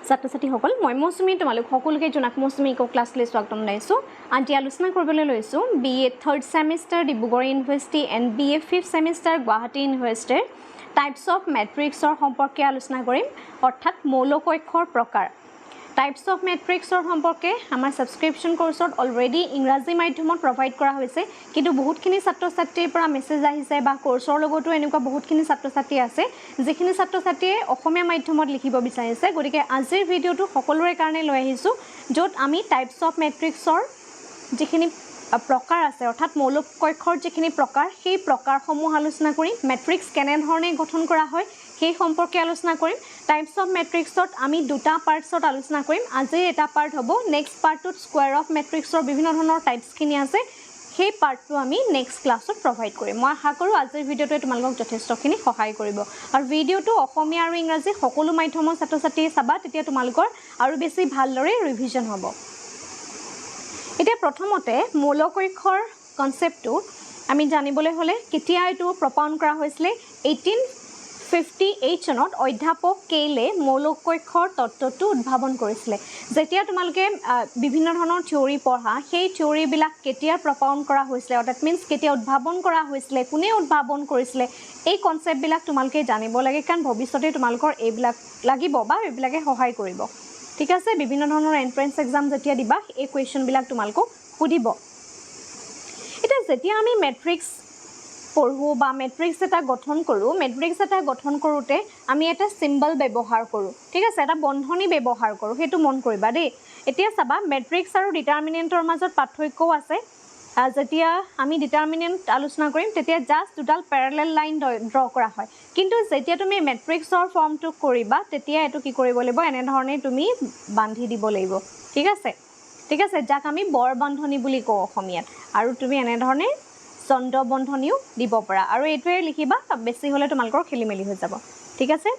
ছাত্ৰ-ছাত্ৰীসকল মই মৌচুমী তোমালোক সকলোকে জনাক মৌচুমী ইকো ক্লাছলৈ স্বাগতম জনাইছোঁ আজি আলোচনা কৰিবলৈ লৈছোঁ BA 3rd semester Dibrugarh university and BA 5th semester Guwahati ইউনিভাৰ্চিটিৰ টাইপছ অফ মেট্ৰিক্সৰ সম্পৰ্কে আলোচনা কৰিম অৰ্থাৎ মৌলকক্ষৰ প্ৰকাৰ টাইপছ অফ মেট্ৰিক্সৰ সম্পৰ্কে আমাৰ সাবস্ক্ৰিপশ্যন কোৰ্সত অলৰেডি ইংৰাজী মাধ্যমত প্ৰভাইড কৰা হৈছে কিন্তু বহুতখিনি ছাত্ৰ-ছাত্ৰীৰ পৰা মেছেজ আহিছে বা কোৰ্সৰ লগতো এনেকুৱা বহুতখিনি ছাত্ৰ-ছাত্ৰী আছে যিখিনি ছাত্ৰ-ছাত্ৰীয়ে অসমীয়া মাধ্যমত লিখিব বিচাৰিছে গতিকে আজিৰ ভিডিঅ'টো সকলোৰে কাৰণে লৈ আহিছোঁ য'ত আমি টাইপছ অফ মেট্ৰিক্সৰ যিখিনি প্ৰকাৰ আছে অৰ্থাৎ মৌলকক্ষৰ যিখিনি প্ৰকাৰ সেই প্ৰকাৰসমূহ আলোচনা কৰিম মেট্ৰিক্স কেনেধৰণে গঠন কৰা হয় সেই সম্পৰ্কে আলোচনা কৰিম টাইপছ অফ মেট্ৰিক্সত আমি দুটা পাৰ্টছত আলোচনা কৰিম আজি এটা পাৰ্ট হ'ব নেক্সট পাৰ্টটোত স্কোৱাৰ অফ মেট্ৰিক্সৰ বিভিন্ন ধৰণৰ টাইপছখিনি আছে সেই পাৰ্টটো আমি নেক্সট ক্লাছত প্ৰভাইড কৰিম মই আশা কৰোঁ আজিৰ ভিডিঅ'টোৱে তোমালোকক যথেষ্টখিনি সহায় কৰিব আৰু ভিডিঅ'টো অসমীয়া আৰু ইংৰাজী সকলো মাধ্যমৰ ছাত্ৰ-ছাত্ৰীয়ে চাবা তেতিয়া তোমালোকৰ আৰু বেছি ভালদৰে ৰিভিজন হ'ব এতিয়া প্ৰথমতে মৌলকক্ষৰ কনসেপ্টটো আমি জানিবলৈ হলে কেতিয়া এটো প্ৰপাউণ্ড কৰা হৈছিল 1858 চনত অধ্যাপক কেইলে মৌলকক্ষৰ তত্ত্বটো উদ্ভাৱন কৰিছিল যেতিয়া তোমালোকে বিভিন্ন ধৰণৰ থিওৰি পঢ়া সেই থিওৰিবিলাক কেতিয়া প্ৰপাউণ্ড কৰা হৈছিল অৰ্থাৎ মিন্স কেতিয়া উদ্ভাৱন কৰা হৈছিল কোনে উদ্ভাৱন কৰিছিল এই কনসেপ্টবিলাক তোমালোকে জানিব লাগে কাৰণ ভৱিষ্যতে তোমালোকৰ এইবিলাক লাগিব বা এইবিলাকে সহায় কৰিব ঠিক আছে বিভিন্ন ধৰণৰ এন্ট্ৰেন্স এক্সাম যেতিয়া দিবা এই কোৱেশ্চনবিলাক তোমালোকক সুধিব এটা যেতিয়া আমি মেট্ৰিক্স পঢ়ো বা মেট্ৰিক্স এটা গঠন কৰো মেট্ৰিক্স এটা গঠন কৰোতে আমি এটা সিম্বল ব্যৱহাৰ কৰো ঠিক আছে এটা বন্ধনী ব্যৱহাৰ কৰো হেতু মন কৰিবা দেই এতিয়া চাবা মেট্ৰিক্স আৰু ডিটাৰমিনেন্টৰ মাজত পাৰ্থক্যও আছে যেতিয়া আমি ডিটাৰমিনেন্ট আলোচনা কৰিম তেতিয়া জাস্ট দুডাল প্যাৰালেল লাইন ড্ৰ কৰা হয় কিন্তু যেতিয়া তুমি মেট্ৰিক্সৰ ফৰ্মটো কৰিবা তেতিয়া এটো কি কৰিব লাগিব এনে ধৰণে তুমি বান্ধি দিব লাগিব ঠিক আছে যাক আমি বৰ বন্ধনী বুলি কওঁ অসমীয়াত আৰু তুমি এনে ধৰণে চন্দ্ৰ বন্ধনীও দিব পাৰা আৰু এটোৱে লিখিবা বেছি হলে তোমালোকৰ খেলিমেলি হৈ যাব ঠিক আছে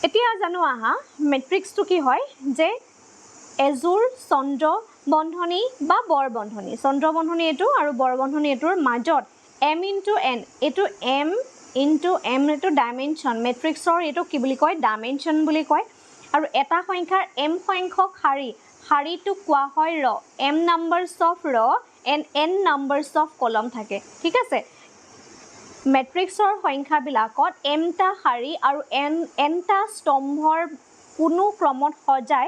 এতিয়া জানো আহা মেট্ৰিক্সটো কি হয় যে এজোৰ চন্দ্ৰ বন্ধনী বা বৰ বন্ধনী চন্দ্ৰ বন্ধনী এটো আৰু বৰ বন্ধনী এটোৰ মাজত m * n এটো m * m এটো ডাইমেনশন মেট্ৰিক্সৰ এটো কি বুলি কয় ডাইমেনশন বুলি কয় আৰু এটা সংখ্যাৰ m সংখ্যক শাৰীটো কোৱা হয় ৰ m numbers of row and n numbers of column থাকে ঠিক আছে মেট্ৰিক্সৰ সংখ্যাবিলাকত m টা শাৰী আৰু n টা স্তম্ভৰ কোনো ক্ৰমত সজাই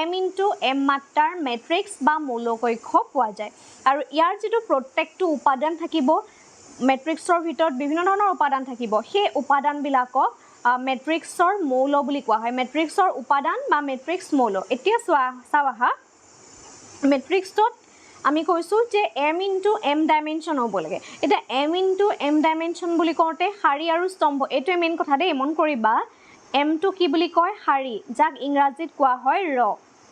m * m মাত্ৰাৰ মেট্ৰিক্স বা মৌলকক্ষ পোৱা যায় আৰু ইয়াৰ যেটো প্ৰত্যেকটো উপাদান থাকিব মেট্ৰিক্সৰ ভিতৰত বিভিন্ন ধৰণৰ উপাদান থাকিব সেই উপাদানবিলাকক মেট্ৰিক্সৰ মৌল বুলি কোৱা হয় মেট্ৰিক্সৰ উপাদান বা মেট্ৰিক্স মৌল এতিয়া চাওহা মেট্ৰিক্সত আমি কৈছো যে m * m ডাইমেনশন হ'ব লাগে এটা m * m ডাইমেনশন বুলি কওঁতে শাৰী আৰু স্তম্ভ এটো মেইন কথা দেই মন কৰিবা m টো কি বুলি কয় শাৰী যাক ইংৰাজীত কোৱা হয় ৰ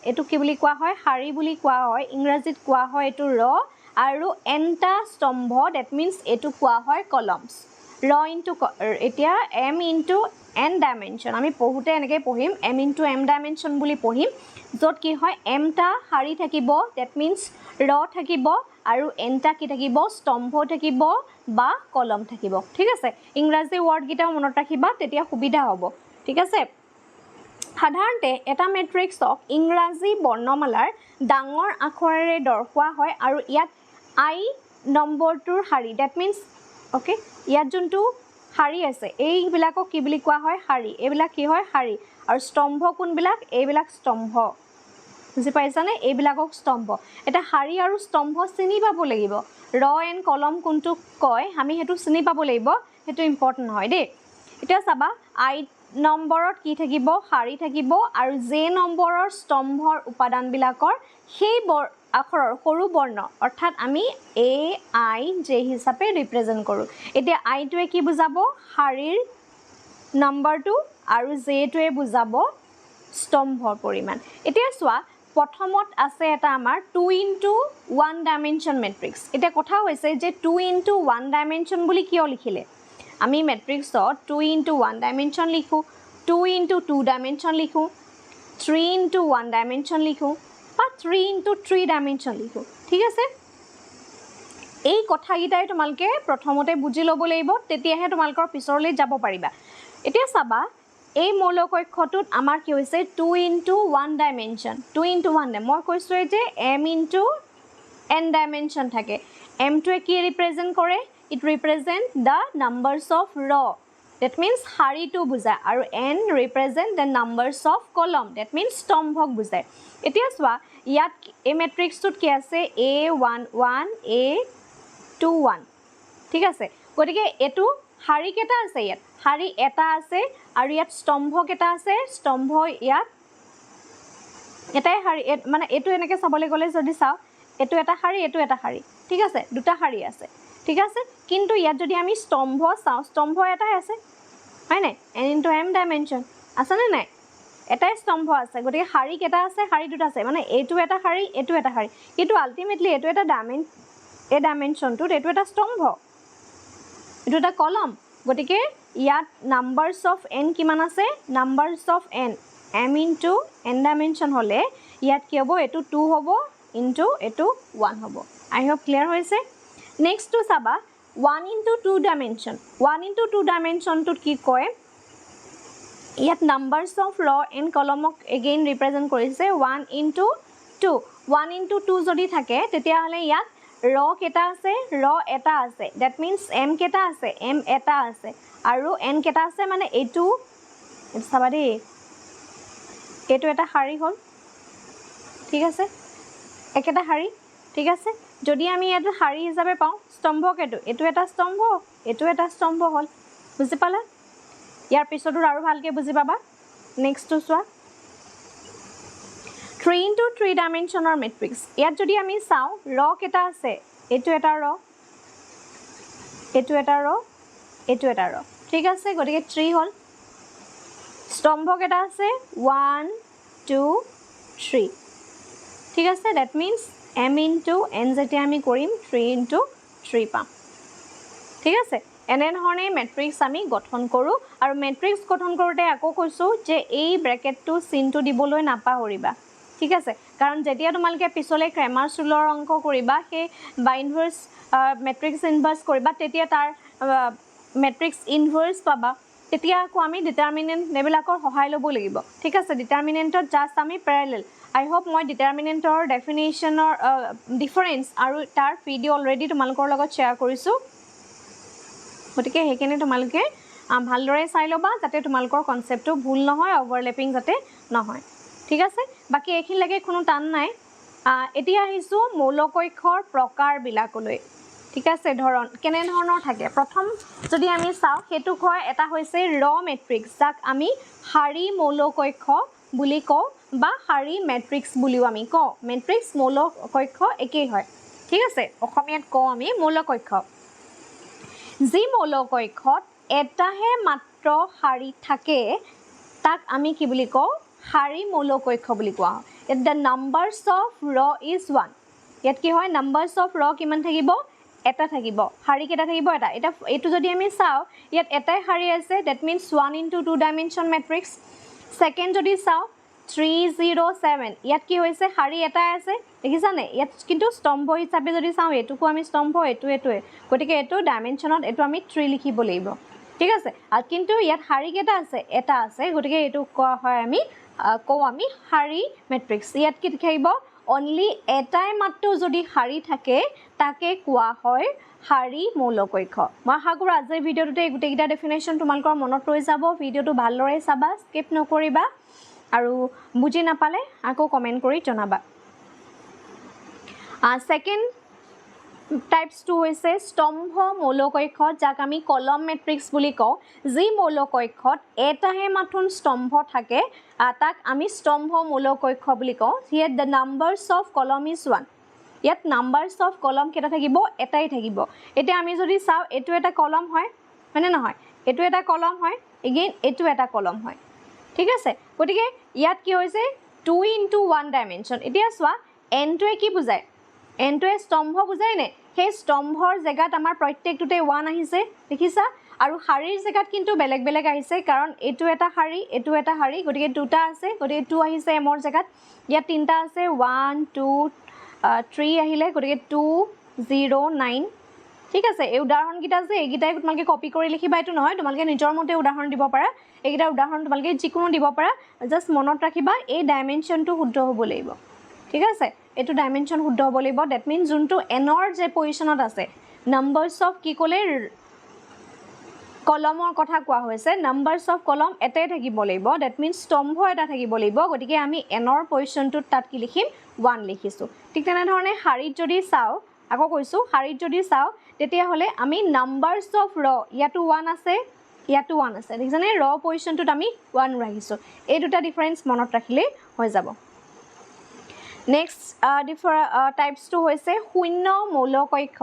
এটো কি বুলি কোৱা হয় শাৰী বুলি কোৱা হয় ইংৰাজীত কোৱা হয় এটো ৰ আৰু n টা স্তম্ভ দ্যাট মিন্স এটো কোৱা হয় কলামস ৰ এতিয়া m * n ডাইমেনশন আমি পঢ়োতে এনেকৈ পঢ়িম m * m ডাইমেনশন বুলি পঢ়িম য'ত কি হয় m টা শাৰী থাকিব দ্যাট মিন্স ৰ থাকিব আৰু n টা কি থাকিব স্তম্ভ থাকিব বা কলম থাকিব ঠিক আছে ইংৰাজী ওয়াৰ্ড গিটা মনত ৰাখিবা তেতিয়া সুবিধা হ'ব ঠিক আছে সাধাৰণতে এটা মেট্ৰিক্সক ইংৰাজী বৰ্ণমালাৰ ডাঙৰ আখৰেৰে দৰ্শোৱা হয় আৰু ইয়াত I নম্বৰটোৰ শাৰী দ্যাট মিন্স ওকে ইয়াত যোনটো শাৰী আছে এইবিলাকক কি বুলি কোৱা হয় শাৰী এইবিলাক কি হয় শাৰী আৰু স্তম্ভ কোনবিলাক এইবিলাক স্তম্ভ বুজি পাইছানে এইবিলাকক স্তম্ভ এটা শাৰী আৰু স্তম্ভ চিনি পাব লাগিব ৰ এন কলম কোনটো কয় আমি হেতু চিনি পাব লাগিব হেতু ইম্পৰ্টেন্ট হয় দেই এতিয়া চাবা I নম্বৰত কি থাকিব শাৰী থাকিব আৰু j নম্বৰৰ স্তম্ভৰ উপাদানবিলাকৰ সেই আখৰৰ সৰু বৰ্ণ অৰ্থাৎ আমি a I j হিচাপে ৰিপ্ৰেজেন্ট কৰো এতিয়া I টোৱে কি বুজাব শাৰীৰ নম্বৰটো আৰু j টোৱে বুজাব স্তম্ভৰ পৰিমাণ এতিয়া চোৱা প্ৰথমত আছে এটা আমাৰ 2 * 1 ডাইমেনশন মেট্ৰিক্স এটা কথা হৈছে যে 2 * 1 ডাইমেনশন বুলি কিয় লিখিলে আমি মেট্ৰিক্সত 2 * 1 ডাইমেনশন লিখো 2 * 2 ডাইমেনশন লিখো 3 * 1 ডাইমেনশন লিখো বা 3 * 3 ডাইমেনশন লিখো ঠিক আছে এই কথাগিটাই তোমালকে প্ৰথমতে বুজি ল'ব লাগিব তেতিয়াহে তোমালকৰ পিছৰলৈ যাব পাৰিবা এতিয়া চাবা এই মৌলকক্ষটোত আমাৰ কি হৈছে 2 into 1 ডাইমেনশ্যন 2 into 1 মই কৈছোঁ যে m into n ডাইমেনশ্যন থাকে m টোৱে কি ৰিপ্ৰেজেণ্ট কৰে it represent the numbers of ৰ that means শাৰীটো বুজায় আৰু n represent the numbers of column that means স্তম্ভক বুজায় এতিয়া চোৱা ইয়াত এই মেট্ৰিক্সটোত কি আছে a11 a21 ঠিক আছে গতিকে এটো শাৰী কেটা আছে ইয়াত শাৰী এটা আছে আৰু ইয়াত স্তম্ভ কেটা আছে স্তম্ভ ইয়াত এটাই শাৰী মানে এটো এনেকৈ চাবলৈ গ'লে যদি চাও এটো এটা শাৰী ঠিক আছে দুটা শাৰী আছে ঠিক আছে কিন্তু ইয়াত যদি আমি স্তম্ভ চাও স্তম্ভ এটাই আছে হয় নাই n into m ডাইমেনশ্যন আছে নে নাই এটাই স্তম্ভ আছে গতিকে শাৰী কেটা আছে শাৰী দুটা আছে মানে এটো এটা শাৰী কিন্তু আলটিমেটলি এটো এটা ডাইমেনশ্যনটো এটো এটা স্তম্ভ এটো এটা কলম গতিকে ইয়াত নাম্বাৰছ অফ n কিমান আছে numbers of n m into n dimension হলে ইয়াত কি হ'ব এটো 2 হ'ব into এটো 1 হ'ব আই হোপ ক্লিয়াৰ হৈছে নেক্সট টু চাবা 1 into 2 dimension 1 into 2 dimension to কি কয় ইয়াত numbers of row and column again represent কৰিছে 1 into 2 যদি থাকে তেতিয়া হলে ইয়াত row কেটা আছে row এটা আছে that means m কেটা আছে m এটা আছে আৰু n কেটা আছে মানে এটো চাবা দেই এটো এটা শাৰী হল ঠিক আছে একেটা শাৰী ঠিক আছে যদি আমি এটা শাৰী হিচাপে পাও স্তম্ভ কেটো এটো এটা স্তম্ভ হল বুজি পালা ইয়াৰ পিছতো আৰু ভালকে বুজি পাবা নেক্সট টু চোৱা 3 into 3 ডাইমেনশ্যনৰ মেট্ৰিক্স ইয়াত যদি আমি চাও ৰ কেটা আছে এটো এটা ৰ ঠিক আছে গতিকে 3 হল স্তম্ভ কেটা আছে 1 2 3 ঠিক আছে that means m into n যেতিয়া আমি কৰিম 3 into 3 পাম ঠিক আছে এনে ধৰণে মেট্ৰিক্স আমি গঠন কৰো আৰু মেট্ৰিক্স গঠন কৰোতে আকৌ কৈছো যে এই ব্ৰেকেটটো চিনটো দিবলৈ নাপাহৰিবা ঠিক আছে কাৰণ যেতিয়া তোমালকে পিছলে ক্ৰেমাৰ ৰুলৰ অংক কৰিবা হে বাই ইনভাৰ্স মেট্ৰিক্স ইনভাৰ্স কৰিবা তেতিয়া তাৰ মেট্ৰিক্স ইনভাৰ্স পাবা তেতিয়া আকৌ আমি ডিটাৰমিনেন্ট নেবিলাকৰ সহায় ল'ব লাগিব ঠিক আছে ডিটাৰমিনেন্টত জাস্ট আমি প্যাৰালেল I hope মই ডিটাৰমিনেন্টৰ ডেফিনিশ্যনৰ ডিফাৰেন্স আৰু তাৰ ভিডিও অলৰেডি তোমালোকৰ লগত শেয়াৰ কৰিছো গতিকে হেকেনে তোমালোকে ভালদৰে চাই লবা যাতে তোমালোকৰ কনসেপ্টটো ভুল নহয় ওভাৰল্যাপিং যাতে নহয় ঠিক আছে বাকি এখিনি লাগে কোনো টান নাই এতিয়া আহিছো মৌলকক্ষৰ প্ৰকাৰ বিলাকলৈ ঠিক আছে ধৰণ কেনে ধৰণৰ থাকে প্ৰথম যদি আমি চাও হেতু হয় এটা হৈছে ৰ মেট্ৰিক্স যাক আমি শাৰী মৌলকক্ষ বুলি কও বা শাৰী মেট্ৰিক্স বুলিও আমি কও মেট্ৰিক্স মৌলকক্ষ একেই হয় ঠিক আছে অসমীয়াত কও আমি মৌলকক্ষ যি মৌলকক্ষত এটাহে মাত্ৰ শাৰী থাকে তাক আমি কি বুলি কও শাৰী মৌলকক্ষ বুলি কোৱা হয় the numbers of row is 1 ইয়াত কি হয় numbers of row কিমান থাকিব এটা থাকিব শাৰী কেটা থাকিব এটা এটো যদি আমি চাও ইয়াত এটাই শাৰী আছে that means 1 into 2 dimension matrix second যদি চাও 307 ইয়াত কি হৈছে শাৰী এটা আছে দেখিছা নে ইয়াত কিন্তু স্তম্ভ হিচাপে যদি চাও এটুকু আমি স্তম্ভ এটোৱে গতিকে এটো ডাইমেনশনত এটো আমি 3 লিখিব লাগিব ঠিক আছে আৰু কিন্তু ইয়াত শাৰী কেটা আছে এটা আছে গতিকে এটো কোৱা হয় আমি শাৰী মেট্ৰিক্স ইয়াত কি দেখাইব only এটাই মাত্ৰ যদি শাৰী থাকে তাকে কোৱা হয় শাৰী মৌলকক্ষ মই হাগুৰ আজিৰ ভিডিওটোতে গুটেকিটা ডেফিনেশন তোমালোকৰ মনত ৰৈ যাব ভিডিওটো ভালদৰে চাবা স্কিপ নকৰিবা আৰু বুজি নাপালে আকৌ কমেন্ট কৰি জনাবা সেকেন্ড টাইপস টু হৈছে স্তম্ভ মৌলকক্ষ যাক আমি কলম মেট্ৰিক্স বুলি কওঁ যি মৌলকক্ষত এটাহে মাথোন স্তম্ভ থাকে তাক আমি স্তম্ভ মৌলকক্ষ বুলি কওঁ here the numbers of column is 1 ইয়াত numbers of column কেটা থাকিব এটাই থাকিব এতিয়া আমি যদি চাও এটো এটা কলম হয় মানে নহয় এটো এটা কলম হয় again এটো এটা কলম হয় ঠিক আছে গতিকে ইয়াত কি হৈছে 2 into 1 ডাইমেনশন এতিয়া চোৱা n টোৱে কি বুজায় n টোৱে স্তম্ভ বুজায় নে হে স্তম্ভৰ জায়গাত আমাৰ প্ৰত্যেকটোতে 1 আহিছে দেখিছা আৰু শাৰীৰ জায়গাত কিন্তু বেলেগ বেলেগ আহিছে কাৰণ এটো এটা শাৰী গতিকে দুটা আছে গতিকে 2 আহিছে এমৰ জায়গাত ইয়াত তিনটা আছে 1 2 3 আহিলে গতিকে 2 0 9 ঠিক আছে এই উদাহৰণকেইটা যে এইকেইটাই তোমালোকে কপি কৰি লিখিবা এইটো নহয় তোমালোকে নিজৰ মতে উদাহৰণ দিব পাৰা এইকেইটা উদাহৰণ তোমালোকে যিকোনো দিব পাৰা জাষ্ট মনত ৰাখিবা এই ডাইমেনশ্যনটো শুদ্ধ হ'ব লাগিব ঠিক আছে এইটো ডাইমেনশ্যন শুদ্ধ হ'ব লাগিব দ্যাট মিন্স যোনটো এনৰ যে পজিশনত আছে নাম্বাৰছ অফ কি ক'লে কলমৰ কথা কোৱা হৈছে নাম্বাৰছ অফ কলম এটাই থাকিব লাগিব দ্যাট মিন্স স্তম্ভ এটা থাকিব লাগিব গতিকে আমি এনৰ পজিশনটোত তাত কি লিখিম 1 লিখিছো ঠিক তেনেধৰণে শাৰীত যদি চাও আকৌ কৈছো শাৰীত যদি চাও তেতিয়া হলে আমি নাম্বাৰছ অফ ৰ ইয়াটো 1 আছে ইয়াটো 1 আছে দেখিছানে ৰ পজিশনটোত আমি 1 ৰাখিছো এই দুটা ডিফাৰেন্স মনত ৰাখিলে হৈ যাব নেক্সট টাইপস টু হৈছে শূন্য মৌলিক অক্ষ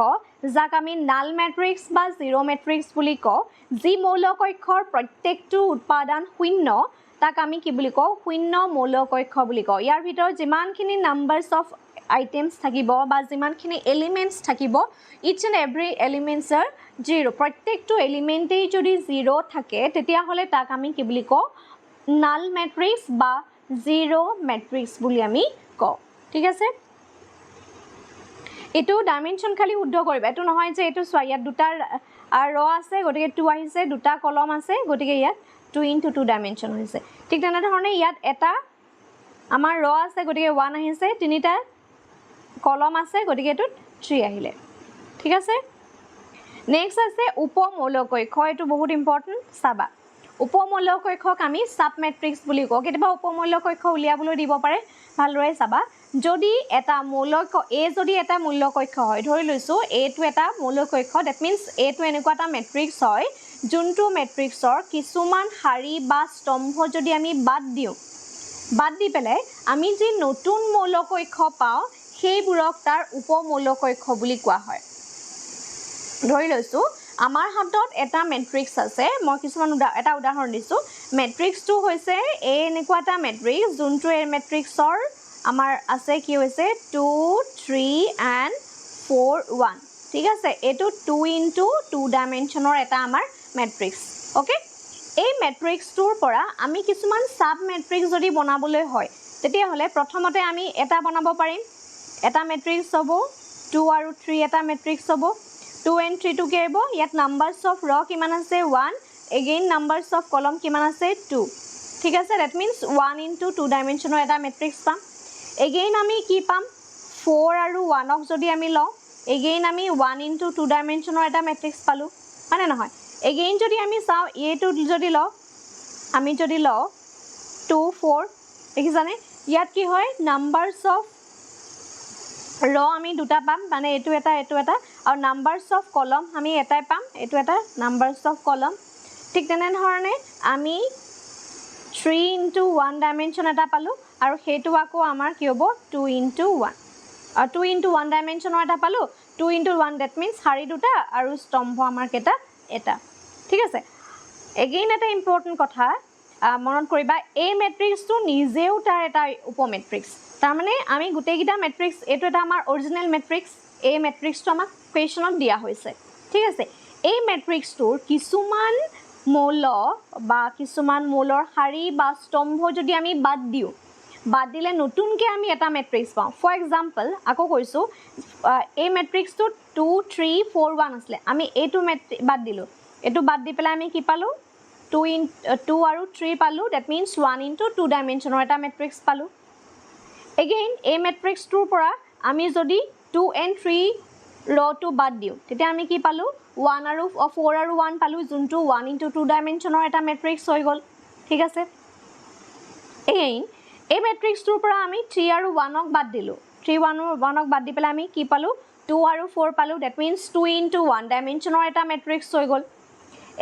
যাক আমি নাল ম্যাট্ৰিক্স বা জিৰো ম্যাট্ৰিক্স বুলি কওঁ যি মৌলিক অক্ষৰ প্ৰত্যেকটো উৎপাদন শূন্য তাক আমি কি বুলি কওঁ শূন্য মৌলিক অক্ষ বুলি কওঁ ইয়াৰ ভিতৰত যিমানখিনি নাম্বাৰছ অফ আইটেমছ থাকিব বা যিমানখিনি এলিমেন্টছ থাকিব ইচ এণ্ড এভৰি এলিমেন্টছৰ জিৰো প্ৰত্যেকটো এলিমেন্টেই যদি জিৰো থাকে তেতিয়া হলে তাক আমি কি বুলি কওঁ নাল ম্যাট্ৰিক্স বা জিৰো ম্যাট্ৰিক্স বুলি আমি কওঁ ঠিক আছে এটো ডাইমেনশন খালি শুদ্ধ কৰিবা এটো নহয় যে এটো সোয়া ইয়াত দুটা ৰ আছে গটিকে 2 আহিছে দুটা কলম আছে গটিকে ইয়াত 2 * 2 ডাইমেনশন হৈছে ঠিক তেনে ধৰণে ইয়াত এটা আমাৰ ৰ আছে গটিকে 1 আহিছে তিনিটা কলম আছে গটিকে এটো 3 আহিলে ঠিক আছে নেক্সট আছে উপমৌলিক অক্ষ এটো বহুত ইম্পৰ্টেন্ট চাবা উপমৌলিক অক্ষক আমি সাব ম্যাট্ৰিক্স বুলি কওঁ কেতিয়াবা উপমৌলিক অক্ষ উলিয়াবলৈ দিব পাৰে ভালদৰে চাবা যদি এটা মৌলিক এ যদি এটা মৌলিক অক্ষ হয় ধৰি লৈছো এ টু এটা মৌলিক অক্ষ দ্যাট মিন্স এ টু এনেকুৱা এটা ম্যাট্ৰিক্স হয় যোনটো ম্যাট্ৰিক্সৰ কিছুমান শাৰী বা স্তম্ভ যদি আমি বাদ দি পেলাই আমি যে নতুন মৌলিক অক্ষ পাওঁ সেইবোৰক তাৰ উপমৌলিক অক্ষ বুলি কোৱা হয় ধৰি লৈছো আমাৰ হাতত এটা ম্যাট্ৰিক্স আছে মই কিছুমান এটা উদাহৰণ দিছো ম্যাট্ৰিক্সটো হৈছে এ এনেকুৱা এটা ম্যাট্ৰিক্স যোনটো এ ম্যাট্ৰিক্সৰ আমাৰ আছে কি হৈছে 2 3 and 4 1 ঠিক আছে এটো 2 * 2 ডাইমেনশনৰ এটা আমাৰ ম্যাট্ৰিক্স ওকে এই ম্যাট্ৰিক্সটোৰ পৰা আমি কিছুমান সাব ম্যাট্ৰিক্স যদি বনাবলৈ হয় তেতিয়া হলে প্ৰথমতে আমি এটা বনাব পাৰিম এটা ম্যাট্ৰিক্স হ'ব 2 আৰু 3 এটা ম্যাট্ৰিক্স হ'ব 2 and 3 টু কেব ইয়াত নাম্বাৰছ অফ ৰ কিমান আছে 1 এগেইন নাম্বাৰছ অফ কলম কিমান আছে 2 ঠিক আছে দ্যাট মিন্স 1 * 2 ডাইমেনশনৰ এটা ম্যাট্ৰিক্স পাম এগেইন আমি কি পাম 4 আৰু 1 ক যদি আমি লওঁ এগেইন আমি 1 * 2 ডাইমেনশনৰ এটা ম্যাট্ৰিক্স পালো মানে নহয় এগেইন যদি আমি চাও এটো যদি লওঁ আমি যদি লওঁ 2 4 দেখিছানে ইয়াত কি হয় নাম্বাৰছ অফ ৰ আমি দুটা পাম মানে এটো এটা আৰু নাম্বাৰছ অফ কলম আমি এটাই পাম এটো এটা নাম্বাৰছ অফ কলম ঠিক তেনে ধৰণে আমি 3 * 1 ডাইমেনশন এটা পালো আৰু হেতু আকৌ আমাৰ কি হ'ব 2 * 1 2 * 1 ডাইমেনশনৰ এটা পালো 2 * 1 দ্যাট মিন্স শাৰী দুটা আৰু স্তম্ভ আমাৰ কেটা এটা ঠিক আছে এগেইন এটা ইম্পৰ্টেন্ট কথা মনত কৰিবা এই ম্যাট্ৰিক্সটো নিজেও তাৰ এটা উপম্যাট্ৰিক্স তাৰ মানে আমি গুটেইকিটা ম্যাট্ৰিক্স এটো এটা আমাৰ অৰিজিনাল ম্যাট্ৰিক্স এই ম্যাট্ৰিক্সটো আমাক কুৱেশ্যনত দিয়া হৈছে ঠিক আছে এই ম্যাট্ৰিক্সটোৰ কিছুমান মৌল বা কিছুমান মৌলৰ শাৰী বা স্তম্ভ যদি আমি বাদ দিলে নতুনকৈ আমি এটা ম্যাট্ৰিক্স পাওঁ ফৰ এক্সাম্পল আকৌ কৈছো এই ম্যাট্ৰিক্সটো 2 3 4 1 আছিল আমি এইটো বাদ দিলো এটো বাদ দি পেলাই আমি কি পালো 2 আৰু 3 পালো দ্যাট মিন্স 1 * 2 ডাইমেনশনৰ এটা ম্যাট্ৰিক্স পালো এগেইন এই ম্যাট্ৰিক্সটোৰ পৰা আমি যদি 2 and 3 ৰটো বাদ দিও তেতিয়া আমি কি পালো 1 আৰু 4 আৰু 1 পালো যোনটো 1 * 2 ডাইমেনশনৰ এটা ম্যাট্ৰিক্স হৈ গল ঠিক আছে এগেইন এই ম্যাট্ৰিক্সটোৰ পৰা আমি 3 আৰু 1 ক বাদ দিলো 3 1 ক বাদ দি পেলাই আমি কি পালো 2 আৰু 4 পালো দ্যাট মিন্স 2 * 1 ডাইমেনশনৰ এটা ম্যাট্ৰিক্স হৈ গল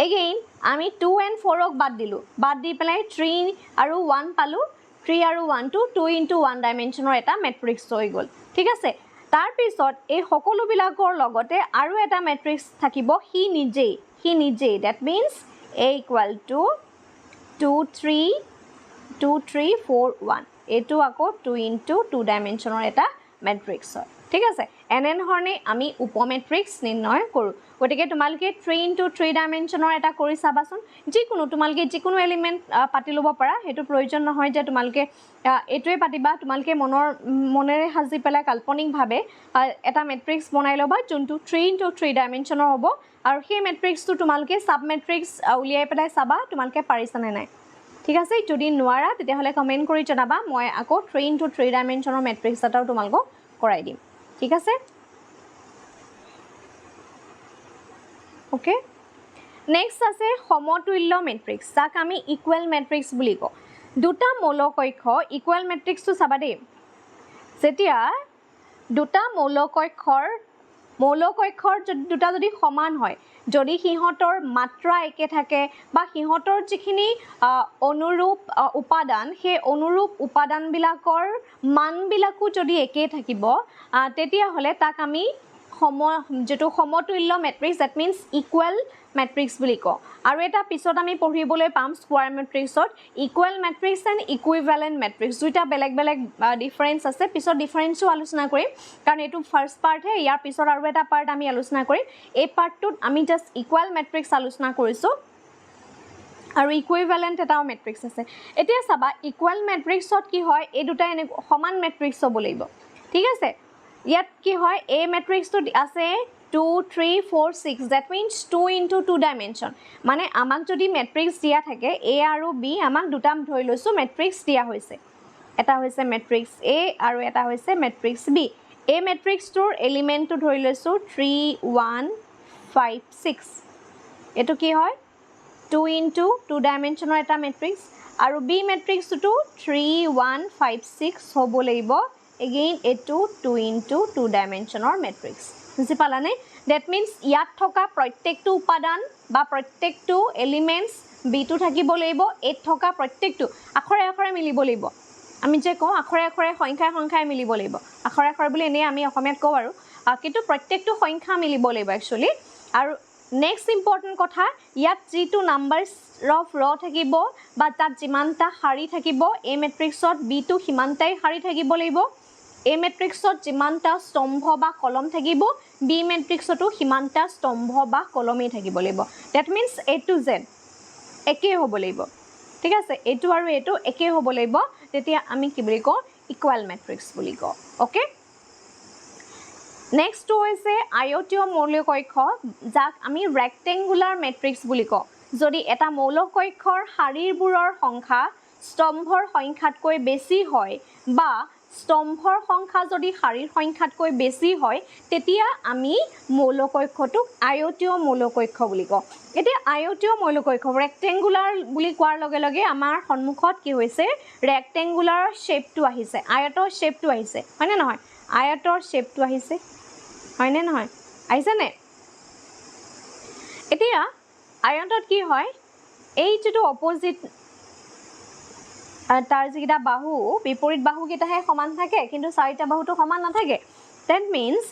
এগেইন আমি 2 and 4 ক বাদ দি পেলাই 3 আৰু 1 পালো 3 আৰু 1 টো 2 * 1 ডাইমেনশনৰ এটা ম্যাট্ৰিক্স হৈ গল ঠিক আছে তাৰ পিছত এই সকলো বিলাকৰ লগতে আৰু এটা ম্যাট্ৰিক্স থাকিব হি নিজে দ্যাট মিন্স a = 2 3 4 1 এটো আকৌ 2 * 2 ডাইমেনশনৰ এটা ম্যাট্ৰিক্স হয় ঠিক আছে এনেধৰণে আমি উপমেট্ৰিক্স নিৰ্ণয় কৰোঁ গতিকে তোমালোকে 3 into 3 ডাইমেনশ্যনৰ এটা কৰি চাবাচোন যিকোনো তোমালোকে যিকোনো এলিমেণ্ট পাতি ল'ব পাৰা সেইটো প্ৰয়োজন নহয় যে তোমালোকে এইটোৱে পাতিবা তোমালোকে মনেৰে সাজি পেলাই কাল্পনিকভাৱে এটা মেট্ৰিক্স বনাই ল'বা যোনটো 3 into 3 ডাইমেনশ্যনৰ হ'ব আৰু সেই মেট্ৰিক্সটো তোমালোকে সাব মেট্ৰিক্স উলিয়াই পেলাই চাবা তোমালোকে পাৰিছানে নাই ঠিক আছে যদি নোৱাৰা তেতিয়াহ'লে কমেণ্ট কৰি জনাবা মই আকৌ 3 into 3 ডাইমেনশ্যনৰ মেট্ৰিক্স এটাও তোমালোকক কৰাই দিম ঠিক আছে ওকে নেক্সট আছে সমতুল্য মেট্ৰিক্স যাক আমি ইকুৱেল মেট্ৰিক্স বুলি কওঁ দুটা মৌলকক্ষ ইকুৱেল মেট্ৰিক্সটো চাবা দেই যেতিয়া দুটা মৌলকক্ষৰ দুটা যদি সমান হয় যদি সিহঁতৰ মাত্ৰা একে থাকে বা সিহঁতৰ যিখিনি অনুৰূপ উপাদান সেই অনুৰূপ উপাদানবিলাকৰ মানবিলাকো যদি একে থাকিব তেতিয়াহ'লে তাক আমি যেটো সমতুল্য matrix that means equal matrix বুলি কওঁ আৰু এটা পিছত আমি পঢ়িবলৈ পাম স্কোৱাৰ মেট্ৰিক্সত equal matrix and equivalent matrix দুটা বেলেগ বেলেগ ডিফাৰেঞ্চ আছে পিছত ডিফাৰেঞ্চো আলোচনা কৰিম কাৰণ এইটো ফাৰ্ষ্ট পাৰ্টহে ইয়াৰ পিছত আৰু এটা পাৰ্ট আমি আলোচনা কৰিম এই পাৰ্টটোত আমি জাষ্ট ইকুৱেল মেট্ৰিক্স আলোচনা কৰিছোঁ আৰু ইকুইভেলেণ্ট এটাও মেট্ৰিক্স আছে এতিয়া চাবা ইকুৱেল মেট্ৰিক্সত কি হয় এই দুটা সমান মেট্ৰিক্স হ'ব লাগিব ঠিক আছে ইয়াত কি হয় এই মেট্ৰিক্সটো আছে 2 3 4 6 that means 2 into 2 dimension মানে আমাক যদি মেট্ৰিক্স দিয়া থাকে a আৰু b আমাক দুটা ধৰি লৈছো মেট্ৰিক্স দিয়া হৈছে এটা হৈছে মেট্ৰিক্স a আৰু এটা হৈছে মেট্ৰিক্স b এই মেট্ৰিক্সটোৰ এলিমেণ্টটো ধৰি লৈছো 3 1 5 6 এটো কি হয় 2 into 2 ডাইমেনশ্যনৰ এটা মেট্ৰিক্স আৰু b মেট্ৰিক্সটো 3 1 5 6 হ'ব লাগিব again এটো 2 into 2 ডাইমেনশ্যনৰ মেট্ৰিক্স বুজি পালানে দ্যাট মিন্স ইয়াত থকা প্ৰত্যেকটো উপাদান বা প্ৰত্যেকটো এলিমেন্টস বিটো থাকিব লাগিব এত থকা প্ৰত্যেকটো আখৰে আখৰে মিলিব লাগিব আমি যে কওঁ আখৰে আখৰে সংখ্যাই মিলিব লাগিব আখৰে আখৰে বুলি এনে আমি অসমীয়াত কওঁ আৰু কিন্তু প্ৰত্যেকটো সংখ্যা মিলিব লাগিব একচুয়ালি আৰু নেক্সট ইম্পৰ্টেন্ট কথা ইয়াত যিটো নাম্বাৰছ অফ ৰ থাকিব বা তাত যিমানটা শাৰী থাকিব এই মেট্ৰিক্সত বিটো সিমানটাই শাৰী থাকিব লাগিব A মেট্ৰিক্সত যিমানটা স্তম্ভ বা কলম থাকিব B মেট্ৰিক্সতো সিমানটা স্তম্ভ বা কলমেই থাকিব লাগিব that means A to Z একে হ'ব লাগিব ঠিক আছে এটো আৰু এটো একে হ'ব লাগিব তেতিয়া আমি কি বুলি কওঁ ইকুৱেল মেট্ৰিক্স বুলি কওঁ ওকে নেক্সট হৈছে আয়তীয় মৌলিকক্ষ যাক আমি ৰেক্টেংগুলাৰ মেট্ৰিক্স বুলি কওঁ যদি এটা মৌলিকক্ষৰ শাৰীবোৰৰ সংখ্যা স্তম্ভৰ সংখ্যাতকৈ বেছি হয় বা স্তম্ভৰ সংখ্যা যদি শাৰীৰ সংখ্যাতকৈ বেছি হয় তেতিয়া আমি মৌলকক্ষটোক আয়তীয় মৌলকক্ষ বুলি কওঁ এতিয়া আয়তীয় মৌলকক্ষ ৰেক্টেংগুলাৰ বুলি কোৱাৰ লগে লগে আমাৰ সন্মুখত কি হৈছে ৰেক্টেংগুলাৰ শেপটো আহিছে আয়তৰ শেপটো আহিছে হয়নে নহয় আয়তৰ শেপটো আহিছে হয়নে নহয় আহিছে নে এতিয়া আয়তত কি হয় এই যেটো অপোজিট তাৰ যিটা বাহু বিপৰীত বাহু কিটাহে সমান থাকে কিন্তু চাৰিটা বাহুটো সমান নাথাকে দ্যাট মিন্স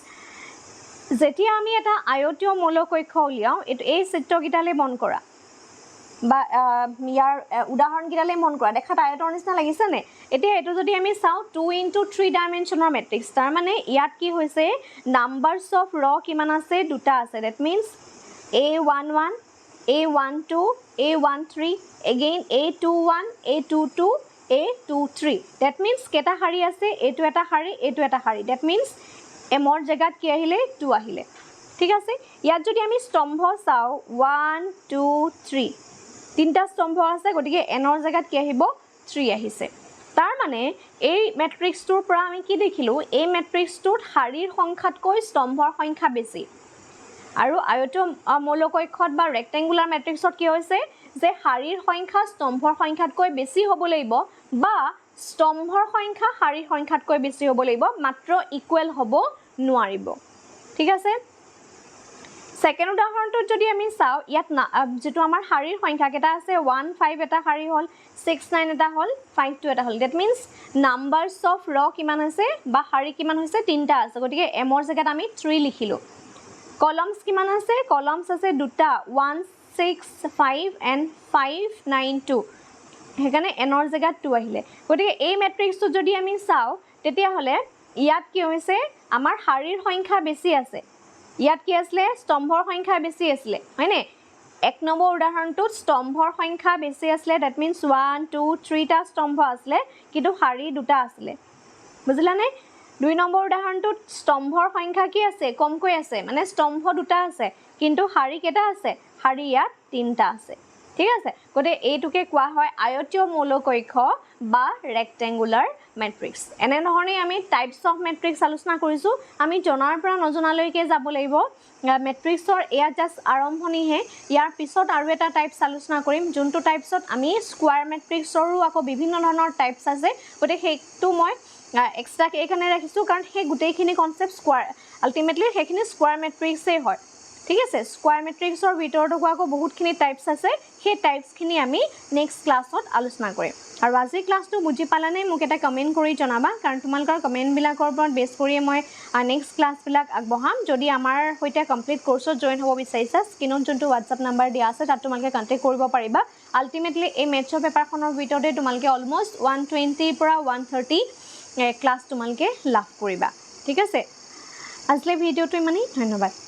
যেতিয়া আমি এটা আয়তীয় মৌলকক্ষ উলিয়াও এই চিত্ৰকিটালে মন কৰা বা ইয়াৰ উদাহৰণ কিটালে মন কৰা দেখাত আয়তৰ নিচিনা লাগিছে নে এতিয়া এটো যদি আমি চাও 2 into 3 ডাইমেনশ্যনৰ মেট্ৰিক্স তাৰ মানে ইয়াত কি হৈছে নাম্বাৰছ অফ ৰ কিমান আছে দুটা আছে that means a11 a12 a13 again a21 a22 a23 that means কেটা শাৰী আছে এটো এটা শাৰী that means এমৰ জাগাত কি আহিলে 2 আহিলে ঠিক আছে ইয়াত যদি আমি স্তম্ভ চাও 1 2 3 তিনটা স্তম্ভ আছে গতিকে এনৰ জাগাত কি আহিব 3 আহিছে তাৰ মানে এই মেট্ৰিক্সটোৰ পৰা আমি কি দেখিলো এই মেট্ৰিক্সটোত শাৰীৰ সংখ্যাতকৈ স্তম্ভৰ সংখ্যা বেছি আৰু আয়তীয় মৌলকক্ষত বা ৰেক্টেংগুলাৰ মেট্ৰিক্সত কি হৈছে যে শাৰীৰ সংখ্যা স্তম্ভৰ সংখ্যাতকৈ বেছি হ'ব লাগিব বা স্তম্ভৰ সংখ্যা শাৰীৰ সংখ্যাতকৈ বেছি হ'ব লাগিব মাত্ৰ ইকুৱেল হ'ব নোৱাৰিব ঠিক আছে সেকেন্ড উদাহৰণটো যদি আমি চাও ইয়াত যেটো আমাৰ শাৰীৰ সংখ্যা কেটা আছে 1 5 এটা শাৰী হল 6 9 এটা হল 5 2 এটা হল দ্যাট মিন্স নাম্বাৰছ অফ ৰ কিমান আছে বা শাৰী কিমান হৈছে তিনটা আছে গতিকে এমৰ জাগাত আমি 3 লিখিলো কলমস কিমান আছে কলমস আছে দুটা 1 6 5 and 5 9 2 হেকানে এনৰ জাগাত 2 আহিলে গতিকে এই মেট্ৰিক্সটো যদি আমি চাও তেতিয়া হলে ইয়াত কি হৈছে আমাৰ শাৰীৰ সংখ্যা বেছি আছে ইয়াত কি আছিলে স্তম্ভৰ সংখ্যা বেছি আছিলে হয়নে এক নম্বৰ উদাহৰণটোত স্তম্ভৰ সংখ্যা বেছি আছিলে দ্যাট মিন্স 1 2 3 টা স্তম্ভ আছিলে কিন্তু শাৰী দুটা আছিলে বুজিলানে 2 নম্বৰ উদাহৰণটোত স্তম্ভৰ সংখ্যা কি আছে কমকৈ আছে মানে স্তম্ভ দুটা আছে কিন্তু শাৰী কেইটা আছে শাৰী ইয়াত তিনটা আছে ঠিক আছে গতে এইটোকে কোৱা হয় আয়তীয় মৌলকৈখ বা ৰেক্টেঙ্গুলাৰ মেট্ৰিক্স এনে ধৰণে আমি টাইপস অফ মেট্ৰিক্স আলোচনা কৰিছো আমি জনাৰ পৰা নজনালৈকে যাব লাগিব মেট্ৰিক্সৰ এয়া জাস্ট আৰম্ভণিহে ইয়াৰ পিছত আৰু এটা টাইপস আলোচনা কৰিম যোনটো টাইপছত আমি স্কয়াৰ মেট্ৰিক্সৰো আকৌ বিভিন্ন ধৰণৰ টাইপস আছে গতে সেইটো মই এক্সট্ৰা এইখানে ৰাখিছো কাৰণ সেই গোটেইখিনি কনসেপ্ট স্কয়াৰ আলটিমেটলি সেইখিনি স্কয়াৰ মেট্ৰিক্সে হয় ঠিক আছে স্কয়াৰ মেট্ৰিক্সৰ ভিতৰতো আকৌ বহুতখিনি টাইপস আছে সেই টাইপসখিনি আমি নেক্সট ক্লাছত আলোচনা কৰিম আৰু আজি ক্লাছটো বুজি পালানে মোক এটা কমেন্ট কৰি জনাবা কাৰণ তোমালোকৰ কমেন্ট বিলাকৰ ওপৰত বেছ কৰি মই নেক্সট ক্লাছ বিলাক আগবঢ়াম যদি আমাৰ হৈতে কমপ্লিট কোৰ্সত জয়েন হ'ব বিচাৰিছা স্ক্ৰিনত যোনটো WhatsApp নম্বৰ দিয়া আছে তাত তোমালোকে কন্টাক্ট কৰিব পাৰিবা আলটিমেটলি এই মেথছৰ পেপাৰখনৰ ভিতৰতে তোমালোকে অলমোষ্ট 120 পৰা 130 ক্লাছ তোমালোকে লাভ কৰিবা ঠিক আছে আজিলৈ ভিডিওটো ইমানেই ধন্যবাদ